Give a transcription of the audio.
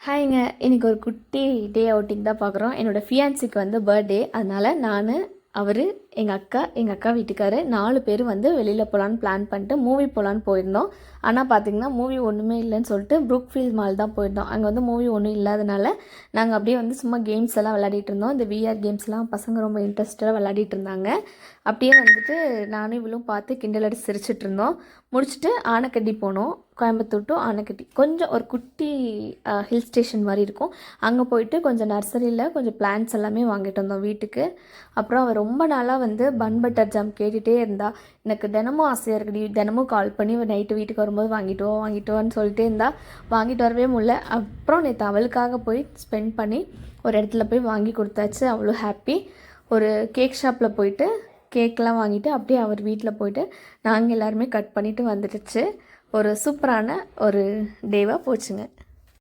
ஹாய்ங்க. இன்றைக்கி ஒரு குட்டி டே அவுட்டிங் தான் பார்க்குறோம். என்னோடய ஃபியான்சிக்கு வந்து பர்த்டே. அதனால் நான், அவர், எங்கள் அக்கா வீட்டுக்காரு 4 பேர் வந்து வெளியில் போகலான்னு பிளான் பண்ணிட்டு மூவி போகலான்னு போயிருந்தோம். ஆனால் பார்த்திங்கன்னா மூவி ஒன்றுமே இல்லைன்னு சொல்லிட்டு ப்ரூக்ஃபீல்ட் மால் தான் போயிருந்தோம். அங்கே வந்து மூவி ஒன்றும் இல்லாதனால நாங்கள் அப்படியே வந்து சும்மா கேம்ஸ் எல்லாம் விளையாடிட்டு இருந்தோம். இந்த விஆர் கேம்ஸ்லாம் பசங்க ரொம்ப இன்ட்ரெஸ்டாக விளையாடிட்டு இருந்தாங்க. அப்படியே வந்துட்டு நானும் இவளும் பார்த்து கிண்டல் அடித்து சிரிச்சிட்டு இருந்தோம். முடிச்சுட்டு ஆனைக்கட்டி போனோம். கோயம்புத்தூர் டு ஆனைக்கட்டி கொஞ்சம் ஒரு குட்டி ஹில் ஸ்டேஷன் மாதிரி இருக்கும். அங்கே போயிட்டு கொஞ்சம் நர்சரியில் கொஞ்சம் பிளான்ட்ஸ் எல்லாமே வாங்கிட்டு வந்தோம் வீட்டுக்கு. அப்புறம் அவள் ரொம்ப நாளாக வந்து பன் பட்டர் ஜாம் கேட்டுகிட்டே இருந்தா. எனக்கு தினமும் ஆசையாக இருக்குடி, தினமும் கால் பண்ணி நைட்டு வீட்டுக்கு வரும்போது வாங்கிட்டு வான்னு சொல்லிட்டே இருந்தா. வாங்கிட்டு வரவே முடியல. அப்புறம் நேற்று அவளுக்காக போய் ஸ்பெண்ட் பண்ணி ஒரு இடத்துல போய் வாங்கி கொடுத்தாச்சு. அவ்வளோ ஹாப்பி. ஒரு கேக் ஷாப்பில் போயிட்டு கேக்கெலாம் வாங்கிட்டு அப்படியே அவர் வீட்டில் போயிட்டு நாங்கள் எல்லாருமே கட் பண்ணிவிட்டு வந்துடுச்சு. ஒரு சூப்பரான ஒரு டேவாக போச்சுங்க.